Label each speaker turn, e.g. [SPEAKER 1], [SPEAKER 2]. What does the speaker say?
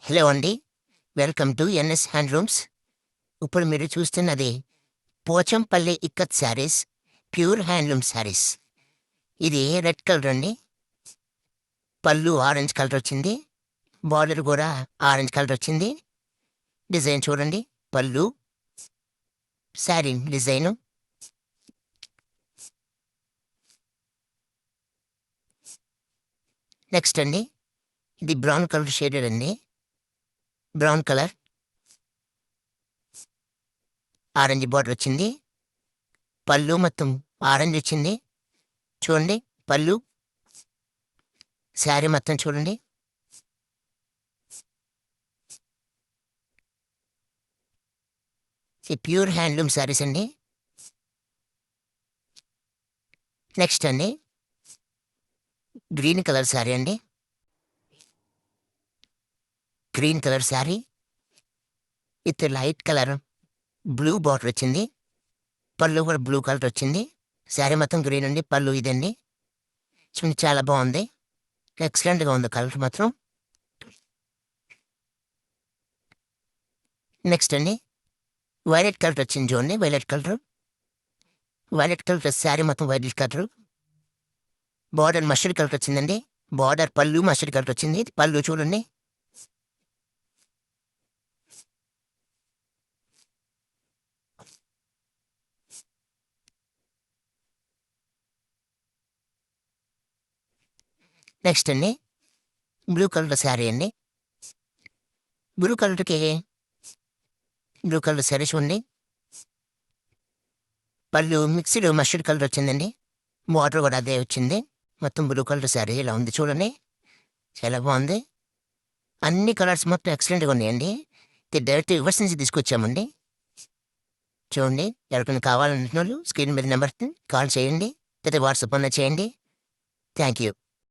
[SPEAKER 1] Hello అండి. Welcome to NS handlooms. ఇప్పుడు మీరు చూస్తున్నది పోచంపల్లి ఇక్కత్ శారీస్, ప్యూర్ హ్యాండ్లూమ్ శారీస్. ఇది రెడ్ కలర్ అండి. పళ్ళు ఆరెంజ్ కలర్ వచ్చింది. బార్డర్ కూడా ఆరెంజ్ కలర్ వచ్చింది. డిజైన్ చూడండి. పళ్ళు, శారీ డిజైను. నెక్స్ట్ అండి, ఇది బ్రౌన్ కలర్ షేడెడ్ అండి. బ్రౌన్ కలర్, ఆరెంజ్ బార్డర్ వచ్చింది. పళ్ళు మొత్తం ఆరెంజ్ వచ్చింది. చూడండి పళ్ళు, శారీ మొత్తం చూడండి. ఇది ప్యూర్ హ్యాండ్లూమ్ శారీస్ అండి. నెక్స్ట్ అండి, గ్రీన్ కలర్ శారీ అండి. Green colour sari with light colour blue border వచ్చింది. పళ్ళు కూడా బ్లూ కలర్ వచ్చింది. శారీ మొత్తం గ్రీన్ అండి. పళ్ళు ఇదండి. చూడండి చాలా బాగుంది. ఎక్సలెంట్గా ఉంది కలర్ మాత్రం. నెక్స్ట్ అండి, వైలెట్ కలర్ వచ్చింది చూడండి. వైలెట్ కలర్ శారీ మొత్తం violet colour. Border mustard colour వచ్చిందండి. బార్డర్ పళ్ళు మస్టర్డ్ కలర్ వచ్చింది. పళ్ళు చూడండి. నెక్స్ట్ అండి, బ్లూ కలర్ శారీ అండి. బ్లూ కలర్ శారీ చూడండి. పళ్ళు మిక్స్డ్ మస్టర్డ్ కలర్ వచ్చిందండి. బార్డర్ కూడా అదే వచ్చింది. మొత్తం బ్లూ కలర్ శారీ ఇలా ఉంది చూడండి. చాలా బాగుంది. అన్ని కలర్స్ మొత్తం ఎక్సలెంట్గా ఉన్నాయండి. ఇది డైరెక్ట్ రివర్స్ నుంచి తీసుకొచ్చామండి. చూడండి, ఎవరికైనా కావాలంటున్న వాళ్ళు స్క్రీన్ మీద నెంబర్ కాల్ చేయండి, లేదా వాట్సాప్ అన్న చేయండి. Thank you.